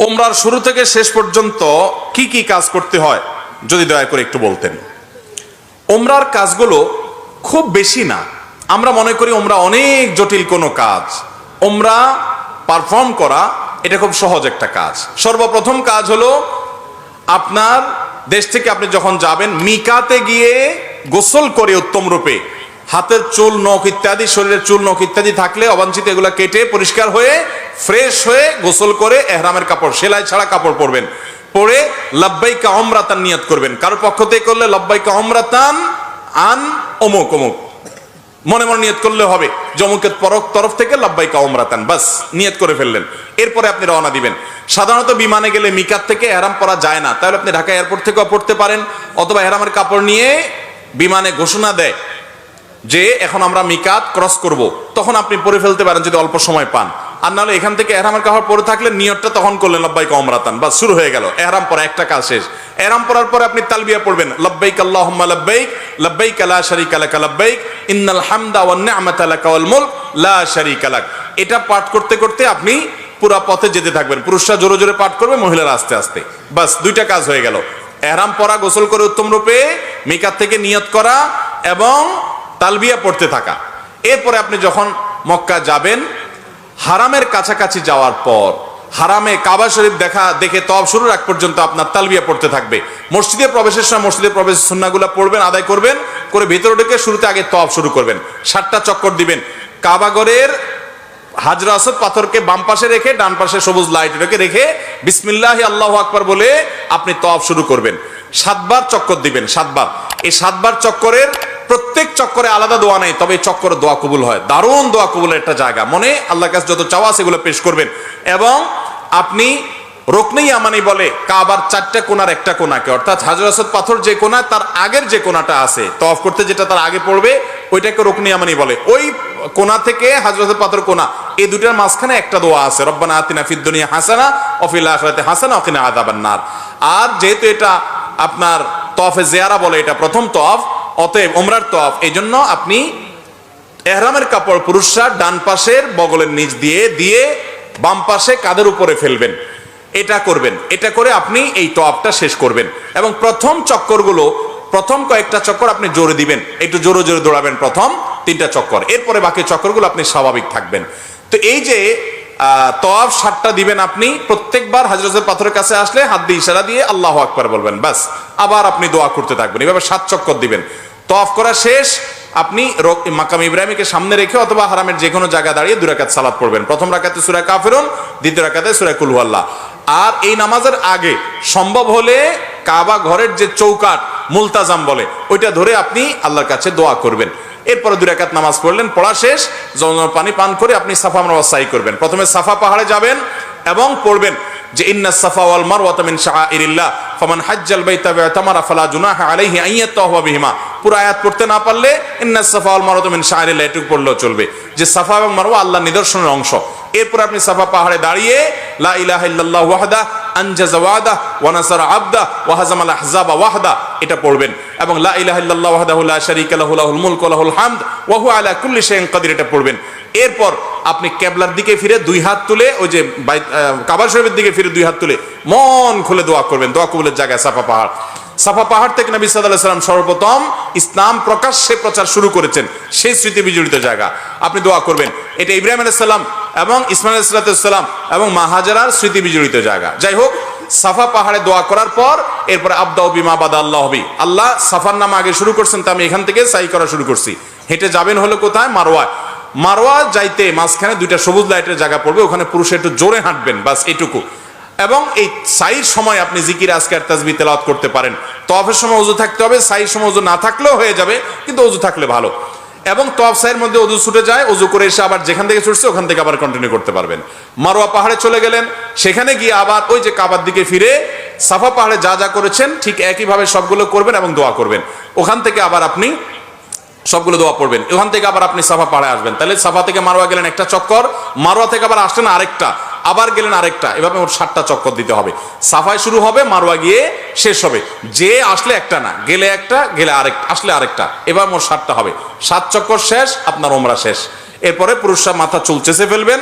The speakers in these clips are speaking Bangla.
উমরার শুরু থেকে শেষ পর্যন্ত কি কি কাজ করতে হয় যদি দয়া করে একটু বলতেন। উমরার কাজগুলো খুব বেশি না, আমরা মনে করি উমরা অনেক জটিল কোনো কাজ। উমরা পারফর্ম করা এটা খুব সহজ একটা কাজ। সর্বপ্রথম কাজ হলো আপনার দেশ থেকে আপনি যখন যাবেন মিকাতে গিয়ে গোসল করে উত্তম রূপে হাতের চুল নখ ইত্যাদি, শরীরের চুল নখ ইত্যাদি থাকলে অবাঞ্ছিত এগুলো কেটে পরিষ্কার হয়ে ফ্রেশ হয়ে গোসল করে এহরামের কাপড়, সেলাই ছাড়া কাপড় পরবেন, পরে লাব্বাইকা উমরাতান নিয়ত করবেন। কারো পক্ষ থেকে করলে লাব্বাইকা উমরাতান আন অমুক অমুক মনে মনে নিয়ত করলে হবে, জমুকের তরফ থেকে লাব্বাইকা উমরাতান, বাস নিয়ত করে ফেললেন। এরপরে আপনি রওনা দিবেন। সাধারণত বিমানে গেলে মিকাত থেকে এহরাম পরা যায় না, তাহলে আপনি ঢাকা এয়ারপোর্ট থেকেও পড়তে পারেন, অথবা এহরামের কাপড় নিয়ে বিমানে ঘোষণা দেয় যে এখন আমরা মিকাত ক্রস করব, তখন আপনি পরে ফেলতে পারেন যদি অল্প সময় পান। আর নাহলে এখান থেকে এহরামের কাপড় পরে থাকলে নিয়তটা তখন করলেন লাব্বাইকা উমরাতান, বাস শুরু হয়ে গেল এহরাম পরা, একটা কাজ শেষ। এহরাম পরার পরে আপনি তালবিয়া পড়বেন, লাব্বাইক আল্লাহুম্মা লাব্বাইক লাব্বাইক লা শারীকা লাক লাব্বাইক ইন্নাল হামদা ওয়ান নি'মাতা লাকা ওয়াল মুলক লা শারীকা লাক। এটা পাঠ করতে করতে আপনি পুরো পথে যেতে থাকবেন। পুরুষরা জোরে জোরে পাঠ করবে, মহিলারা আস্তে আস্তে, বাস দুইটা কাজ হয়ে গেল। এহরাম পরা, গোসল করে উত্তম রূপে মিকাত থেকে নিয়ত করা এবং তালবিয়া পড়তে থাকা। এরপরে আপনি যখন মক্কা যাবেন, হারামের কাছাকাছি যাওয়ার পর হারামে কাবা শরীফ দেখে তওয়াফ শুরুর আগ পর্যন্ত আপনার তালবিয়া পড়তে থাকবে। মসজিদে প্রবেশের সময় মসজিদে প্রবেশের সুন্নাহগুলো পড়বেন, আদায় করবেন, করে ভিতরে ঢুকে শুরুতে আগে তওয়াফ শুরু করবেন। 7টা চক্কর দিবেন। কাবাগরের হাজরা আসওয়াদ পাথরকে বাম পাশে রেখে ডান পাশে সবুজ লাইট রেখে বিসমিল্লাহি আল্লাহু আকবার বলে আপনি তওয়াফ শুরু করবেন। 7বার চক্কর দিবেন, 7বার। এই 7বার চক্করের প্রত্যেক চক্করে আলাদা দোয়া নেই, তবে এই চক্করে দোয়া কবুল হয়। দারুণ দোয়া কবুলের একটা জায়গা। মনে আল্লাহর কাছে যত চাওয়া সেগুলো পেশ করবেন। এবং আপনি রুকনে ইয়ামানি বলে কাবার 4টা কোণার একটা কোণাকে, অর্থাৎ হাজর আসওয়াদ পাথর যে কোণা তার আগের যে কোণাটা আছে তওয়াফ করতে যেটা তার আগে পড়বে ওইটাকে রুকনে ইয়ামানি বলে। ওই কোণা থেকে হাজর আসওয়াদ পাথর কোণা, এই দুটার মাঝখানে একটা দোয়া আছে, রব্বানা আতিনা ফিদ দুনিয়া হাসানা ওয়া ফিল আখিরাতি হাসানা ওয়া কিনা আযাবান নার। আর যেহেতু এটা আপনার তওয়াফে জিয়ারা বলে, এটা প্রথম তওয়াফ, অতএব উমরার তওয়াফ, এই জন্য আপনি এহরামের কাপড় পুরুষরা ডান পাশের বগলের নিচ দিয়ে বাম পাশে কাঁধের উপরে ফেলবেন। এটা করবেন। এটা করে আপনি এই তওয়াফটা শেষ করবেন। এবং প্রথম কয়েকটা চক্কর আপনি জোরে দিবেন, একটু জোরে জোরে দৌড়াবেন প্রথম 3টা চক্কর। এরপরে বাকি চক্করগুলো আপনি স্বাভাবিক থাকবেন। তো এই যে তওয়াফ 7টা দিবেন আপনি, প্রত্যেকবার হাজর আসওয়াদ পাথরের কাছে আসলে হাত দিয়ে ইশারা দিয়ে আল্লাহু আকবার বলবেন, বাস। আবার আপনি দোয়া করতে থাকবেন, এভাবে 7 চক্কর দিবেন। তওয়াফ করা শেষ, আপনি মাকাম ইব্রাহিমকে সামনে রেখে অথবা হারামের যে কোনো জায়গা দাঁড়িয়ে 2 রাকাত সালাত পড়বেন। প্রথম রাকাতে সূরা কাফিরুন, দ্বিতীয় রাকাতে সূরা কুল হুয়াল্লাহ। আর এই নামাজের আগে সম্ভব হলে কাবা ঘরের যে চৌকাট মুলতাজাম বলে ওইটা ধরে আপনি আল্লাহর কাছে দোয়া করবেন। এরপরে 2 রাকাত নামাজ পড়লেন, পড়া শেষ, জমজমের পানি পান করে আপনি সাফা মারওয়া সাই করবেন। প্রথমে সাফা পাহাড়ে যাবেন এবং পড়বেন যে ইন্নাস সাফা ওয়াল মারওয়াতা মিন শাআইরিল্লাহ ফামান হাজ্জাল বাইতা ওয়া তামারা ফালা জুনাহা আলাইহি আন ইয়াতাওয়াফা বিহিমা। পুরো আয়াত পড়তে না পারলে ইন্নাস সাফা ওয়াল মারওয়াতা মিন শাআইরিল্লাহ এটুকু পড়লেও চলবে, যে সাফা এবং মারওয়া আল্লাহর নিদর্শনের অংশ। এরপর আপনি সাফা পাহাড়ে দাঁড়িয়ে লা ইলাহা ইল্লাল্লাহু ওয়াহদা আনজাযা ওয়াদা ওয়া নাসারা আবদা ওয়া হাজামাল আহজাবা ওয়াহদা এটা পড়বেন। এবং লা ইলাহা ইল্লাল্লাহু ওয়াহদাহু লা শারীকা লাহু লাহুল মুলকু ওয়া লাহুল হামদ ওয়া হুয়া আলা কুল্লি শাইইন কাদির এটা পড়বেন। এরপর আপনি কিবলার দিকে ফিরে 2 হাত তুলে, ওই যে কাবা শরীফের দিকে ফিরে 2 হাত তুলে মন খুলে দোয়া করবেন। দোয়া কবুলের জায়গায় সাফা পাহাড় থেকে নবী সাল্লাল্লাহু আলাইহি ওয়াসাল্লাম সর্বপ্রথম ইসলাম প্রকাশ্যে প্রচার শুরু করেছেন, সেই স্মৃতি বিজড়িত জায়গা আপনি দোয়া করবেন। এটা ইব্রাহিম আলাইহিস সালাম এবং ইসমাঈল আলাইহিস সালাম এবং মা হাজেরার স্মৃতি বিজড়িত জায়গা। যাই হোক, সাফা পাহাড়ে দোয়া করার পর এরপরে আবদাউ বিমা বাদা আল্লাহু বি, আল্লাহ সাফার নাম আগে শুরু করছেন, তো আমি এখান থেকে সাই করা শুরু করছি। হেঁটে যাবেন হলো কোথায়? মারওয়া যাইতে মাঝখানে 2টা সবুজ লাইটের জায়গা পড়বে, ওখানে পুরুষ একটু জোরে হাঁটবেন, বাস এটুকু। এবং এই সাইর সময় আপনি জিকির আজকার তাসবিহ তেলাওয়াত করতে পারেন। তওয়াফের সময় ওযু থাকতে হবে, সাইর সময় ওযু না থাকলেও হয়ে যাবে, কিন্তু ওযু থাকলে ভালো। এবং তওয়াফ সাইয়ের মধ্যে ওযু ছুটে যায়, ওযু করে এসে আবার যেখান থেকে ছুটছে ওখান থেকে আবার কন্টিনিউ করতে পারবেন। মারওয়া পাহাড়ে চলে গেলেন, সেখানে গিয়ে আবার ওই যে কাবার দিকে ফিরে সাফা পাহাড়ে যা যা করেছেন ঠিক একইভাবে সবগুলো করবেন এবং দোয়া করবেন। ওখান থেকে আবার আপনি সবগুলো দোয়া পড়বেন। ওখান থেকে আবার আপনি সাফা পাহাড়ে আসবেন, তাহলে সাফা থেকে মারওয়া গেলেন একটা চক্কর, মারওয়া থেকে আবার আসলেন আরেকটা, আবার গেলেন আরেকটা, এভাবে মোট 7টা চক্কর দিতে হবে। সাফায় শুরু হবে, মারওয়া গিয়ে শেষ হবে। যে আসলে একটা না, গেলে একটা, গেলে আরেকটা, আসলে আরেকটা, এবার মোট 7টা হবে। 7 চক্কর শেষ, আপনার উমরা শেষ। এরপরে পুরুষরা মাথা চুল চেঁচে ফেলবেন,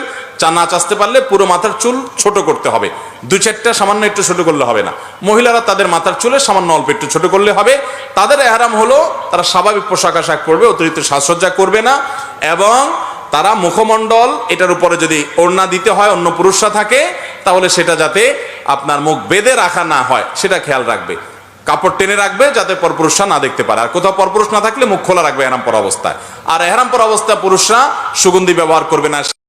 নাচ আসতে পারলে পুরো মাথার চুল ছোট করতে হবে, 2-4টা সামান্য একটু ছোট করলে হবে না। মহিলারা তাদের মাথার চুলে সামান্য অল্প একটু ছোট করলে হবে। তাদের ইহরাম হলো তারা স্বাভাবিক পোশাক আশাক পরবে, অতিরিক্ত সাজসজ্জা করবে না, এবং তারা মুখমণ্ডল এটার উপরে যদি ওড়না দিতে হয় অন্য পুরুষরা থাকে তাহলে সেটা যাতে আপনার মুখ বেঁধে রাখা না হয় সেটা খেয়াল রাখবে, কাপড় টেনে রাখবে যাতে পরপুরুষরা না দেখতে পারে। আর কোথাও পরপুরুষ না থাকলে মুখ খোলা রাখবে এহরাম পরা অবস্থায়। আর এহরাম পরা অবস্থায় পুরুষরা সুগন্ধি ব্যবহার করবে না।